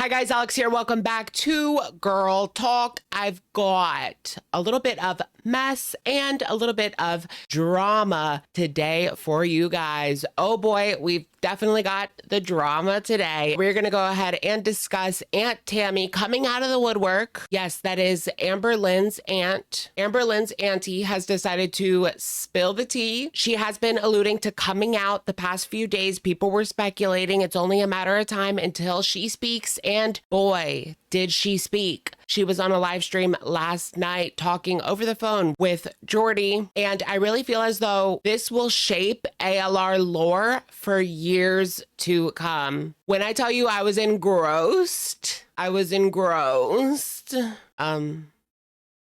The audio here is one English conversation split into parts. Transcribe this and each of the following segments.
Hi guys, Alex here. Welcome back to Girl Talk. I've got a little bit of mess and a little bit of drama today for you guys. Oh boy, we've definitely got the drama today. We're going to go ahead and discuss Aunt Tammy coming out of the woodwork. Yes, that is Amberlynn's aunt. Amberlynn's auntie has decided to spill the tea. She has been alluding to coming out the past few days. People were speculating it's only a matter of time until she speaks, and boy, did she speak. She was on a live stream last night talking over the phone with Jordy, and I really feel as though this will shape ALR lore for years to come. When I tell you I was engrossed.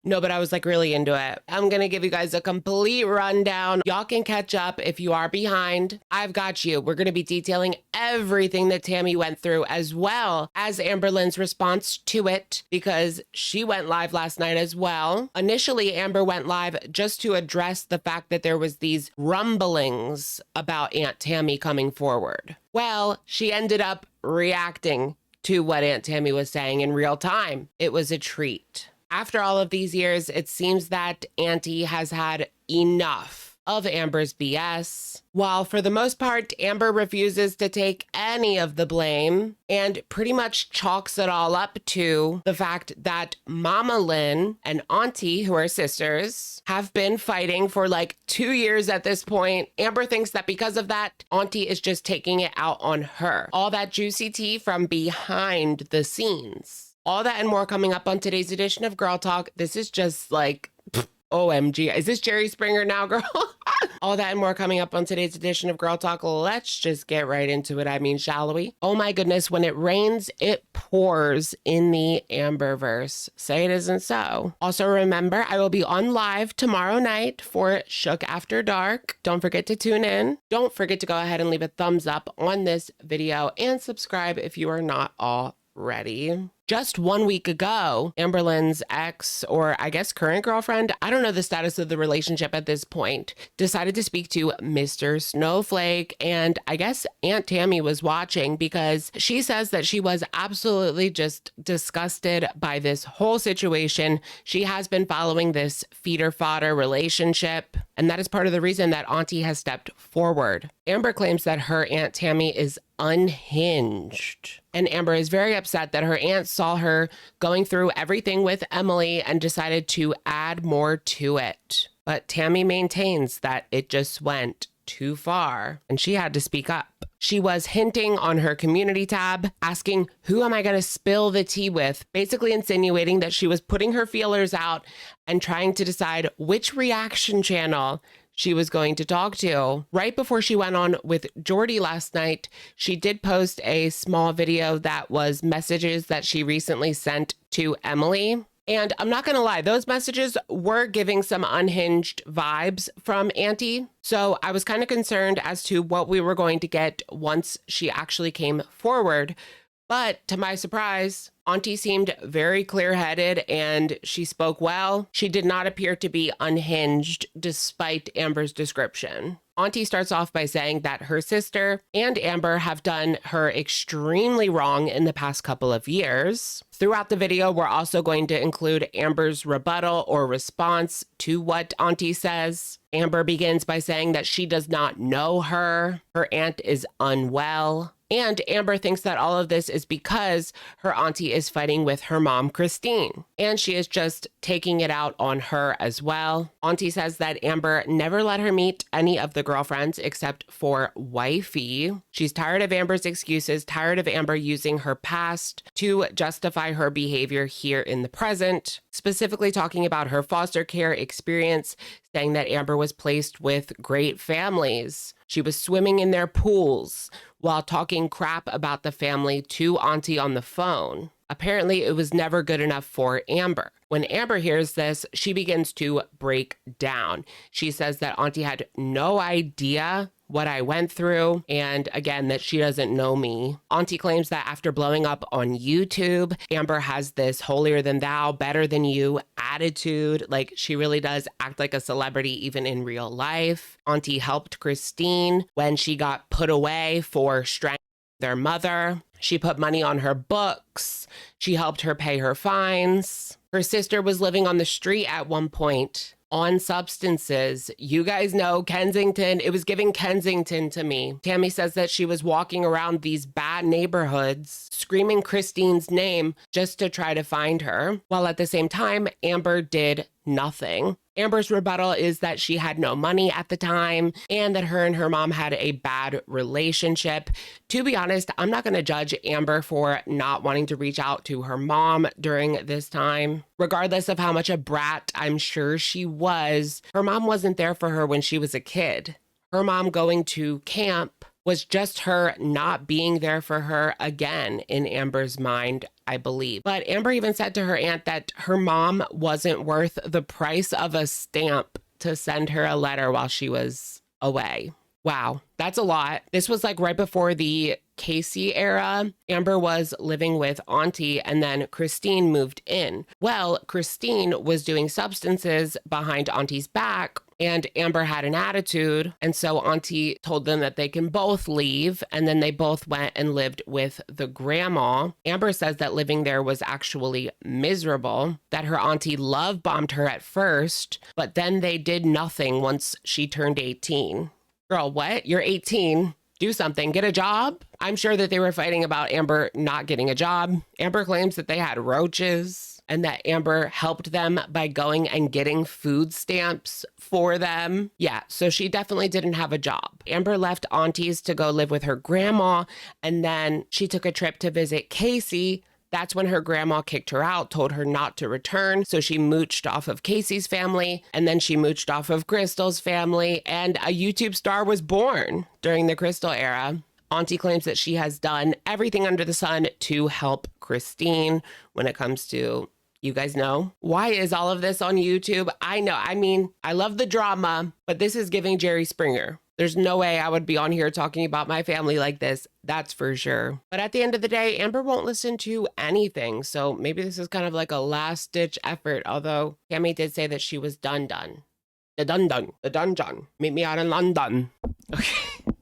No, but I was like really into it. I'm going to give you guys a complete rundown. Y'all can catch up if you are behind. I've got you. We're going to be detailing everything that Tammy went through, as well as Amberlynn's response to it, because she went live last night as well. Initially, Amber went live just to address the fact that there was these rumblings about Aunt Tammy coming forward. Well, she ended up reacting to what Aunt Tammy was saying in real time. It was a treat. After all of these years, it seems that Auntie has had enough of Amber's BS. While for the most part, Amber refuses to take any of the blame and pretty much chalks it all up to the fact that Mama Lynn and Auntie, who are sisters, have been fighting for like 2 years at this point. Amber thinks that because of that, Auntie is just taking it out on her. All that juicy tea from behind the scenes. All that and more coming up on today's edition of Girl Talk. This is just like, OMG. Is this Jerry Springer now, girl? All that and more coming up on today's edition of Girl Talk. Let's just get right into it. I mean, shall we? Oh my goodness, when it rains, it pours in the Amberverse. Say it isn't so. Also remember, I will be on live tomorrow night for Shook After Dark. Don't forget to tune in. Don't forget to go ahead and leave a thumbs up on this video and subscribe if you are not already. Just 1 week ago, Amberlynn's ex, or I guess current girlfriend, I don't know the status of the relationship at this point, decided to speak to Mr. Snowflake, and I guess Aunt Tammy was watching because she says that she was absolutely just disgusted by this whole situation. She has been following this feeder fodder relationship, and that is part of the reason that Auntie has stepped forward. Amber claims that her Aunt Tammy is unhinged. And Amber is very upset that her aunt saw her going through everything with Emily and decided to add more to it. But Tammy maintains that it just went too far and she had to speak up. She was hinting on her community tab, asking, who am I going to spill the tea with? Basically insinuating that she was putting her feelers out and trying to decide which reaction channel she was going to talk to. Right before she went on with Jordy last night, she did post a small video that was messages that she recently sent to Emily. And I'm not gonna lie, those messages were giving some unhinged vibes from Auntie. So I was kind of concerned as to what we were going to get once she actually came forward. But to my surprise, Auntie seemed very clear-headed and she spoke well. She did not appear to be unhinged despite Amber's description. Auntie starts off by saying that her sister and Amber have done her extremely wrong in the past couple of years. Throughout the video, we're also going to include Amber's rebuttal or response to what Auntie says. Amber begins by saying that she does not know her. Her aunt is unwell. And Amber thinks that all of this is because her auntie is fighting with her mom, Christine, and she is just taking it out on her as well. Auntie says that Amber never let her meet any of the girlfriends except for Wifey. She's tired of Amber's excuses, tired of Amber using her past to justify her behavior here in the present, specifically talking about her foster care experience, saying that Amber was placed with great families. She was swimming in their pools while talking crap about the family to Auntie on the phone. Apparently, it was never good enough for Amber. When Amber hears this, she begins to break down. She says that Auntie had no idea what I went through, and again, that she doesn't know me. Auntie claims that after blowing up on YouTube, Amber has this holier than thou, better than you attitude. Like, she really does act like a celebrity even in real life. Auntie helped Christine when she got put away for strangling their mother. She put money on her books. She helped her pay her fines. Her sister was living on the street at one point on substances. You guys know Kensington. It was giving Kensington to me. Tammy says that she was walking around these bad neighborhoods screaming Christine's name just to try to find her, while at the same time, Amber did nothing. Amber's rebuttal is that she had no money at the time and that her and her mom had a bad relationship. To be honest, I'm not going to judge Amber for not wanting to reach out to her mom during this time. Regardless of how much a brat I'm sure she was, her mom wasn't there for her when she was a kid. Her mom going to camp was just her not being there for her again in Amber's mind, I believe. But Amber even said to her aunt that her mom wasn't worth the price of a stamp to send her a letter while she was away. Wow, that's a lot. This was like right before the Casey era. Amber was living with Auntie and then Christine moved in. Well, Christine was doing substances behind Auntie's back and Amber had an attitude. And so Auntie told them that they can both leave. And then they both went and lived with the grandma. Amber says that living there was actually miserable, that her auntie love bombed her at first, but then they did nothing once she turned 18. Girl, what? You're 18. Do something. Get a job? I'm sure that they were fighting about Amber not getting a job. Amber claims that they had roaches and that Amber helped them by going and getting food stamps for them. Yeah, so she definitely didn't have a job. Amber left Auntie's to go live with her grandma, and then she took a trip to visit Casey. That's when her grandma kicked her out, told her not to return. So she mooched off of Casey's family, and then she mooched off of Crystal's family, and a YouTube star was born during the Crystal era. Auntie claims that she has done everything under the sun to help Christine when it comes to, you guys know. Why is all of this on YouTube? I know. I mean, I love the drama, but this is giving Jerry Springer. There's no way I would be on here talking about my family like this. That's for sure. But at the end of the day, Amber won't listen to anything. So maybe this is kind of like a last ditch effort. Although Tammy did say that she was done. The done. Meet me out in London. Okay.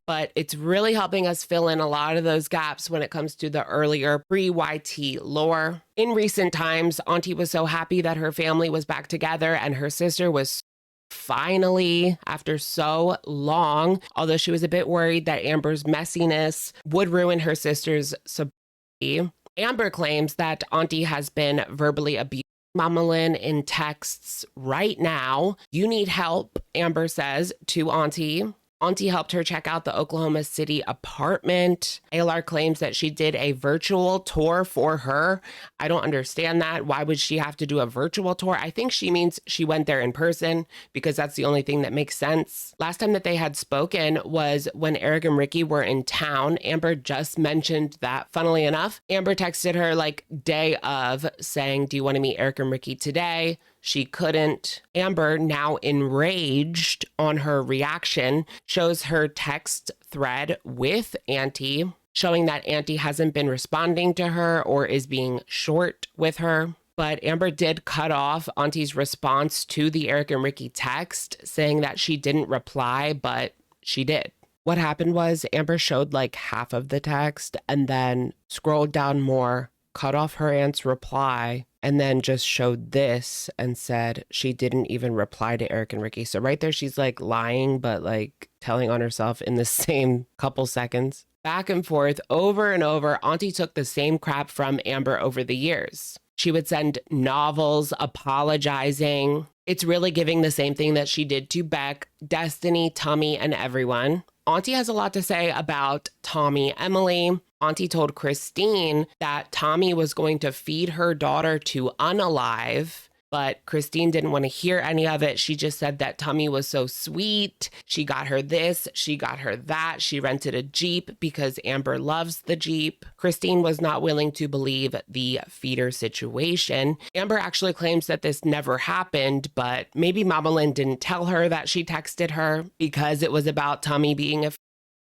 But it's really helping us fill in a lot of those gaps when it comes to the earlier pre-YT lore. In recent times, Auntie was so happy that her family was back together and her sister was finally, after so long, although she was a bit worried that Amber's messiness would ruin her sister's sobriety. Amber claims that Auntie has been verbally abused Amberlynn in texts right now. You need help, Amber says to Auntie. Auntie helped her check out the Oklahoma City apartment. ALR claims that she did a virtual tour for her. I don't understand that. Why would she have to do a virtual tour? I think she means she went there in person because that's the only thing that makes sense. Last time that they had spoken was when Eric and Ricky were in town. Amber just mentioned that. Funnily enough, Amber texted her like day of saying, do you want to meet Eric and Ricky today? She couldn't. Amber, now enraged on her reaction, shows her text thread with Auntie, showing that Auntie hasn't been responding to her or is being short with her. But Amber did cut off Auntie's response to the Eric and Ricky text, saying that she didn't reply, but she did. What happened was Amber showed like half of the text and then scrolled down more, cut off her aunt's reply, and then just showed this and said she didn't even reply to Eric and Ricky. So right there, she's like lying, but like telling on herself in the same couple seconds. Back and forth, over and over, Auntie took the same crap from Amber over the years. She would send novels apologizing. It's really giving the same thing that she did to Beck, Destiny, Tommy, and everyone. Auntie has a lot to say about Tommy, Emily. Auntie told Christine that Tommy was going to feed her daughter to Unalive, but Christine didn't want to hear any of it. She just said that Tommy was so sweet. She got her this, she got her that. She rented a Jeep because Amber loves the Jeep. Christine was not willing to believe the feeder situation. Amber actually claims that this never happened, but maybe Mama Lynn didn't tell her that she texted her because it was about Tommy being a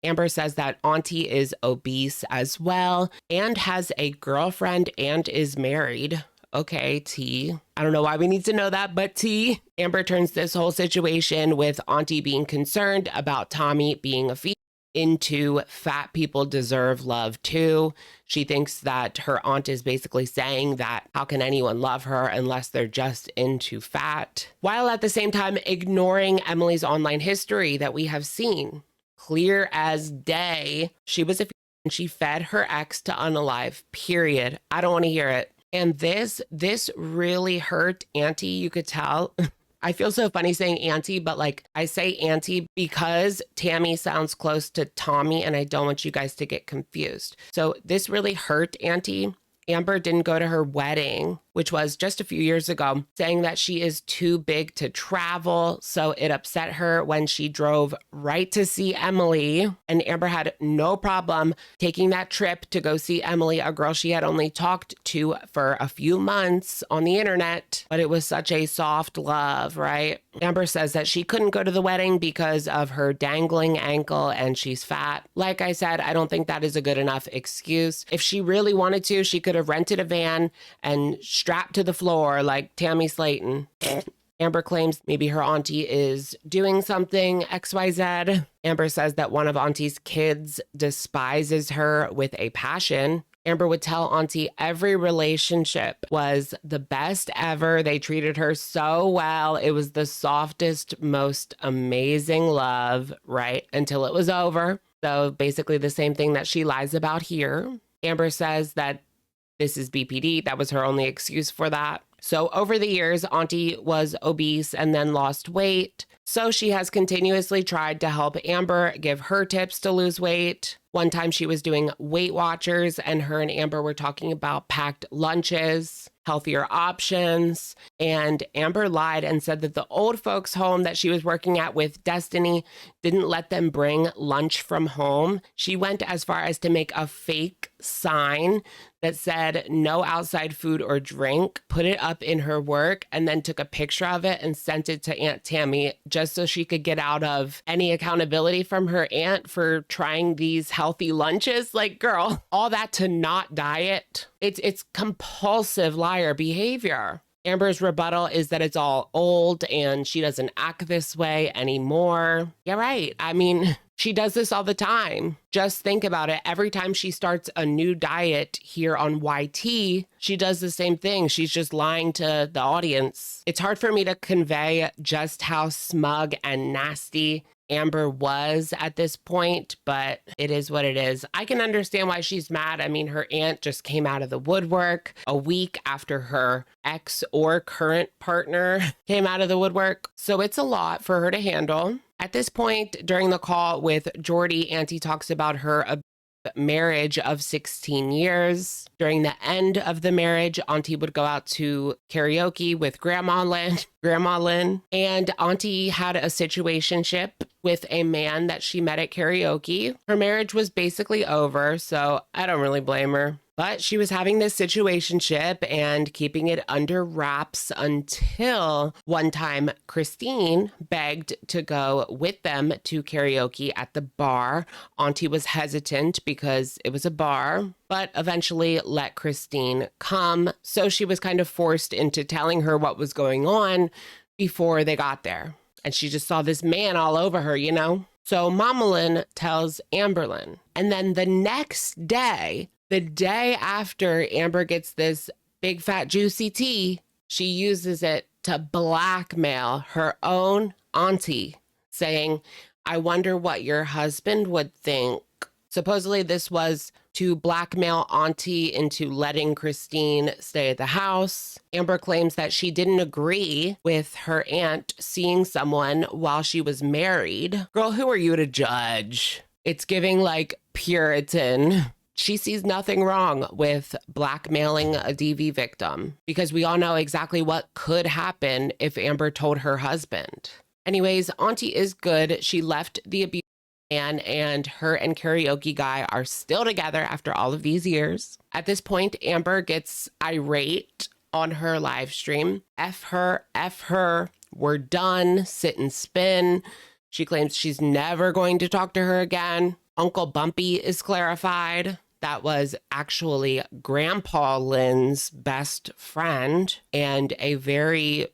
Amber says that Auntie is obese as well and has a girlfriend and is married. Okay, T. I don't know why we need to know that, but T. Amber turns this whole situation with Auntie being concerned about Tommy being a female into fat people deserve love too. She thinks that her aunt is basically saying that how can anyone love her unless they're just into fat, while at the same time ignoring Emily's online history that we have seen. Clear as day, she was a and she fed her ex to unalive, period. I don't want to hear it. And this really hurt Auntie, you could tell. I feel so funny saying Auntie, but like I say Auntie because Tammy sounds close to Tommy and I don't want you guys to get confused. So this really hurt Auntie. Amber didn't go to her wedding, which was just a few years ago, saying that she is too big to travel. So it upset her when she drove right to see Emily. And Amber had no problem taking that trip to go see Emily, a girl she had only talked to for a few months on the internet. But it was such a soft love, right? Amber says that she couldn't go to the wedding because of her dangling ankle and she's fat. Like I said, I don't think that is a good enough excuse. If she really wanted to, she could have rented a van and strapped to the floor like Tammy Slayton. Amber claims maybe her auntie is doing something XYZ. Amber says that one of auntie's kids despises her with a passion. Amber would tell auntie every relationship was the best ever. They treated her so well. It was the softest, most amazing love, right? Until it was over. So basically the same thing that she lies about here. Amber says that this is BPD. That was her only excuse for that. So over the years, auntie was obese and then lost weight. So she has continuously tried to help Amber, give her tips to lose weight. One time she was doing Weight Watchers and her and Amber were talking about packed lunches, healthier options. And Amber lied and said that the old folks home that she was working at with Destiny didn't let them bring lunch from home. She went as far as to make a fake sign that said no outside food or drink, put it up in her work, and then took a picture of it and sent it to Aunt Tammy just so she could get out of any accountability from her aunt for trying these healthy lunches. Like, girl, all that to not diet. It's compulsive liar behavior. Amber's rebuttal is that it's all old and she doesn't act this way anymore. Yeah, right. I mean, she does this all the time. Just think about it. Every time she starts a new diet here on YT, she does the same thing. She's just lying to the audience. It's hard for me to convey just how smug and nasty Amber was at this point, but it is what it is. I can understand why she's mad. I mean, her aunt just came out of the woodwork a week after her ex or current partner came out of the woodwork. So it's a lot for her to handle. At this point, during the call with Jordy, Auntie talks about her marriage of 16 years. During the end of the marriage, Auntie would go out to karaoke with Grandma Lynn, and Auntie had a situationship with a man that she met at karaoke. Her marriage was basically over, so I don't really blame her. But she was having this situationship and keeping it under wraps until one time Christine begged to go with them to karaoke at the bar. Auntie was hesitant because it was a bar, but eventually let Christine come. So she was kind of forced into telling her what was going on before they got there. And she just saw this man all over her, you know? So Mamalyn tells Amberlynn. And then the next day, the day after Amber gets this big fat juicy tea, she uses it to blackmail her own auntie, saying, I wonder what your husband would think. Supposedly this was to blackmail auntie into letting Christine stay at the house. Amber claims that she didn't agree with her aunt seeing someone while she was married. Girl, who are you to judge? It's giving like Puritan. She sees nothing wrong with blackmailing a DV victim because we all know exactly what could happen if Amber told her husband. Anyways, auntie is good. She left the abuse man and her and karaoke guy are still together after all of these years. At this point, Amber gets irate on her live stream. F her, we're done, sit and spin. She claims she's never going to talk to her again. Uncle Bumpy is clarified. That was actually Grandpa Lynn's best friend and a very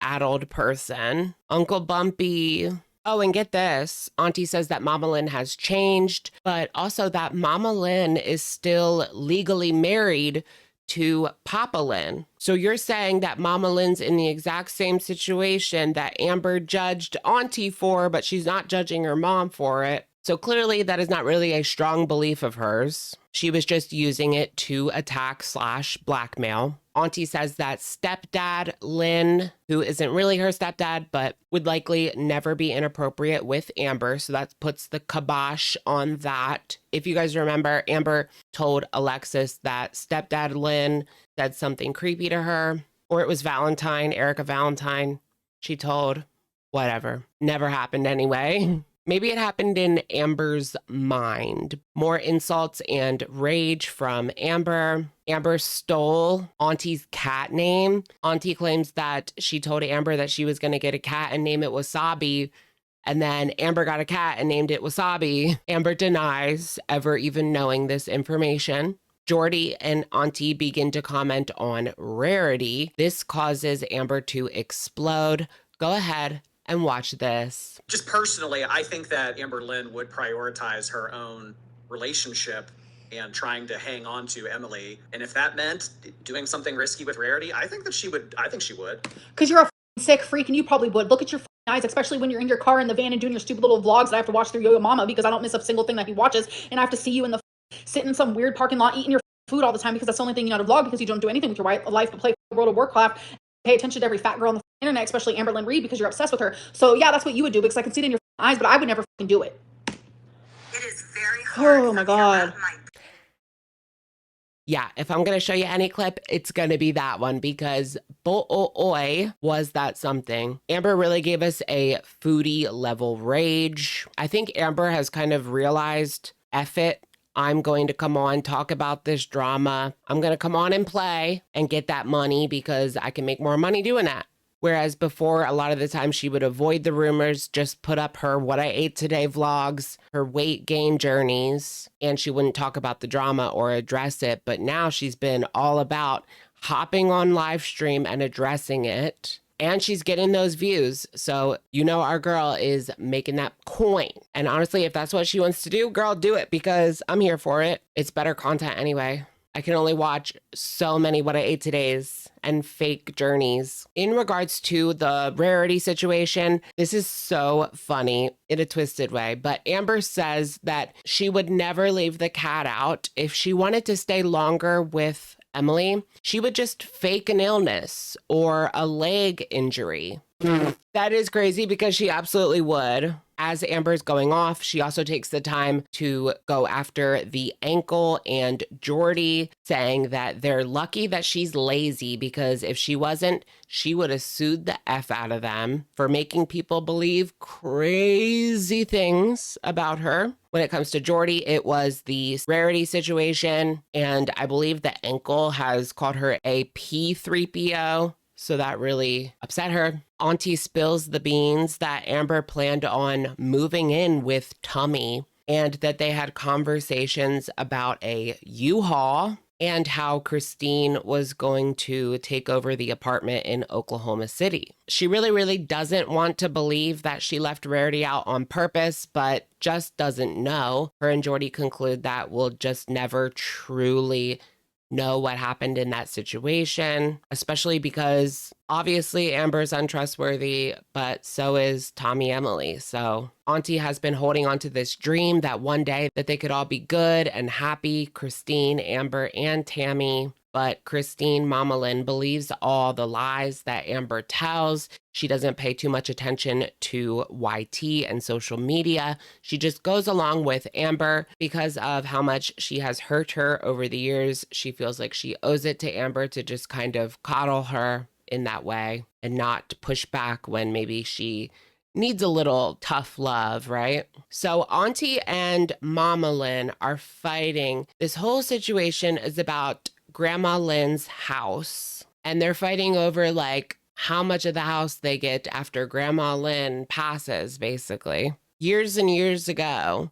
addled person. Uncle Bumpy, Oh, and get this. Auntie says that Mama Lynn has changed, but also that Mama Lynn is still legally married to Papa Lynn. So you're saying that Mama Lynn's in the exact same situation that Amber judged Auntie for, but she's not judging her mom for it. So clearly that is not really a strong belief of hers. She was just using it to attack / blackmail. Auntie says that stepdad Lynn, who isn't really her stepdad, but would likely never be inappropriate with Amber. So that puts the kibosh on that. If you guys remember, Amber told Alexis that stepdad Lynn said something creepy to her, or it was Valentine, Erica Valentine. She told, whatever, never happened anyway. Maybe it happened in Amber's mind. More insults and rage from Amber. Amber stole Auntie's cat name. Auntie claims that she told Amber that she was going to get a cat and name it Wasabi. And then Amber got a cat and named it Wasabi. Amber denies ever even knowing this information. Jordy and Auntie begin to comment on Rarity. This causes Amber to explode. Go ahead and watch this. Just personally, I think that Amberlynn would prioritize her own relationship and trying to hang on to Emily. And if that meant doing something risky with Rarity, I think she would. Because you're a sick freak and you probably would. Look at your eyes, especially when you're in your car in the van and doing your stupid little vlogs that I have to watch through Yo-Yo Mama because I don't miss a single thing that he watches. And I have to see you in the sitting in some weird parking lot eating your food all the time because that's the only thing you know to vlog because you don't do anything with your life but play World of Warcraft. Pay attention to every fat girl on the internet, especially Amberlynn Reed, because you're obsessed with her. So yeah, that's what you would do because I can see it in your eyes, but I would never do it. It is very hard. Oh my God. Yeah, if I'm going to show you any clip, it's going to be that one because boy, was that something. Amber really gave us a foodie level rage. I think Amber has kind of realized, F it. I'm going to come on, talk about this drama. I'm going to come on and play and get that money because I can make more money doing that. Whereas before, a lot of the time she would avoid the rumors, just put up her what I ate today vlogs, her weight gain journeys, and she wouldn't talk about the drama or address it. But now she's been all about hopping on live stream and addressing it. And she's getting those views. So, you know, our girl is making that coin. And honestly, if that's what she wants to do, girl, do it because I'm here for it. It's better content anyway. I can only watch so many what I ate today's and fake journeys. In regards to the Rarity situation, this is so funny in a twisted way, but Amber says that she would never leave the cat out. If she wanted to stay longer with Emily, she would just fake an illness or a leg injury. That is crazy because she absolutely would. As Amber's going off, she also takes the time to go after the ankle and Jordy, saying that they're lucky that she's lazy because if she wasn't, she would have sued the F out of them for making people believe crazy things about her. When it comes to Jordy, it was the Rarity situation, and I believe the ankle has called her a P3PO. So that really upset her. Auntie spills the beans that Amber planned on moving in with Tommy and that they had conversations about a U-Haul and how Christine was going to take over the apartment in Oklahoma City. She really doesn't want to believe that she left Rarity out on purpose, but just doesn't know. Her and Jordy conclude that we'll just never truly know what happened in that situation, especially because obviously Amber's untrustworthy, but so is Tommy Emily. So Auntie has been holding on to this dream that one day that they could all be good and happy, Christine, Amber, and Tammy. But Christine, Mama Lynn, believes all the lies that Amber tells. She doesn't pay too much attention to YT and social media. She just goes along with Amber because of how much she has hurt her over the years. She feels like she owes it to Amber to just kind of coddle her in that way and not push back when maybe she needs a little tough love, right? So Auntie and Mama Lynn are fighting. This whole situation is about Grandma Lynn's house, and they're fighting over like how much of the house they get after Grandma Lynn passes, basically. Years and years ago,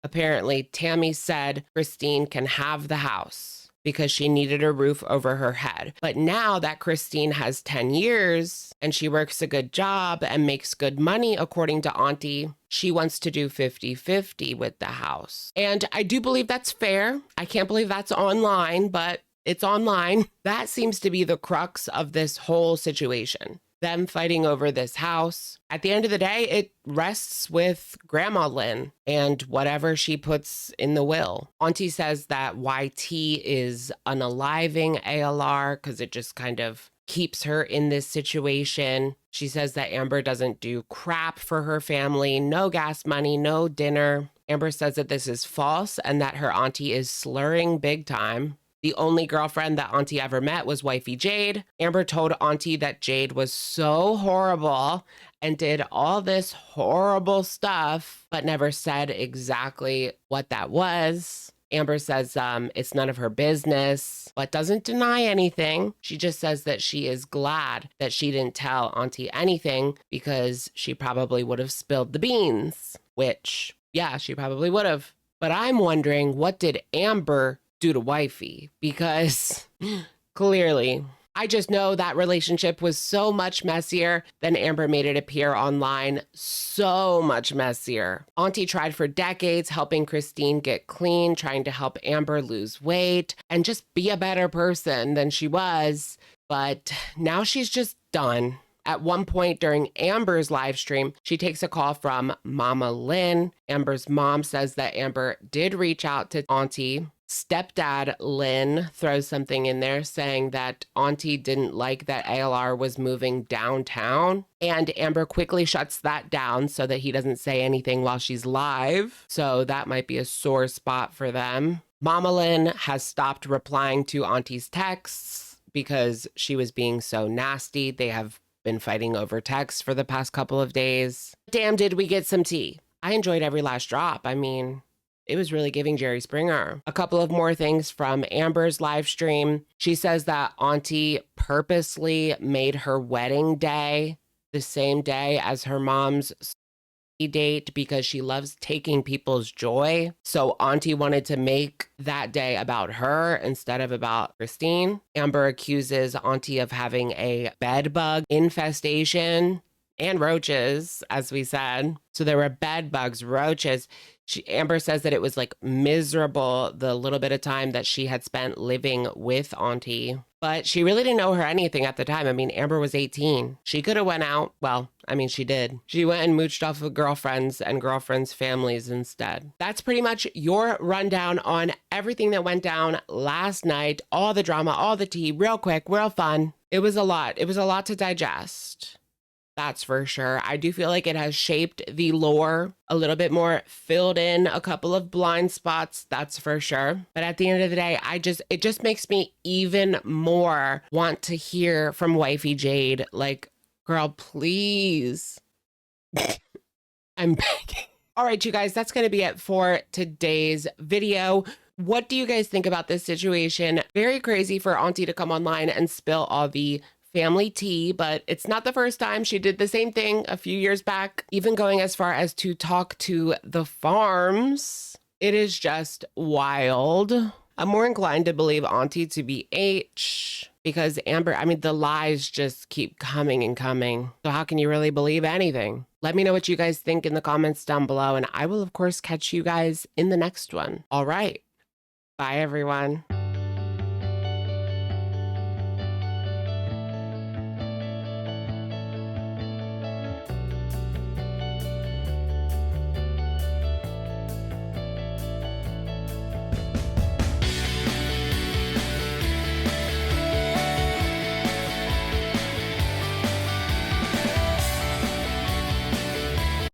apparently Tammy said Christine can have the house because she needed a roof over her head. But now that Christine has 10 years and she works a good job and makes good money, according to Auntie, she wants to do 50-50 with the house. And I do believe that's fair. I can't believe that's online, but it's online. That seems to be the crux of this whole situation. Them fighting over this house. At the end of the day, it rests with Grandma Lynn and whatever she puts in the will. Auntie says that YT is unaliving ALR because it just kind of keeps her in this situation. She says that Amber doesn't do crap for her family, no gas money, no dinner. Amber says that this is false and that her auntie is slurring big time. The only girlfriend that Auntie ever met was wifey Jade. Amber told Auntie that Jade was so horrible and did all this horrible stuff, but never said exactly what that was. Amber says it's none of her business, but doesn't deny anything. She just says that she is glad that she didn't tell Auntie anything because she probably would have spilled the beans, which, yeah, she probably would have. But I'm wondering, what did Amber do to wifey? Because clearly, I just know that relationship was so much messier than Amber made it appear online. So much messier. Auntie tried for decades helping Christine get clean, trying to help Amber lose weight and just be a better person than she was. But now she's just done. At one point during Amber's live stream, she takes a call from Mama Lynn. Amber's mom says that Amber did reach out to Auntie. Stepdad Lynn throws something in there saying that Auntie didn't like that ALR was moving downtown. And Amber quickly shuts that down so that he doesn't say anything while she's live. So that might be a sore spot for them. Mama Lynn has stopped replying to Auntie's texts because she was being so nasty. They have been fighting over text for the past couple of days. Damn, did we get some tea? I enjoyed every last drop. I mean, it was really giving Jerry Springer. A couple of more things from Amber's live stream. She says that Auntie purposely made her wedding day the same day as her mom's date because she loves taking people's joy. So Auntie wanted to make that day about her instead of about Christine. Amber accuses Auntie of having a bed bug infestation and roaches, as we said. So there were bed bugs, roaches. Amber says that it was like miserable the little bit of time that she had spent living with Auntie. But she really didn't owe her anything at the time. I mean, Amber was 18. She could have went out. Well, I mean, she did. She went and mooched off of girlfriends and girlfriends' families instead. That's pretty much your rundown on everything that went down last night. All the drama, all the tea, real quick, real fun. It was a lot. It was a lot to digest. That's for sure. I do feel like it has shaped the lore a little bit more, filled in a couple of blind spots, that's for sure. But at the end of the day, it just makes me even more want to hear from wifey Jade. Like, girl, please. I'm begging. All right, you guys, that's going to be it for today's video. What do you guys think about this situation? Very crazy for Auntie to come online and spill all the family tea, but it's not the first time. She did the same thing a few years back, even going as far as to talk to the farms. It is just wild. I'm more inclined to believe Auntie to be H because Amber, I mean, the lies just keep coming and coming. So how can you really believe anything? Let me know what you guys think in the comments down below, and I will, of course, catch you guys in the next one. All right. Bye, everyone.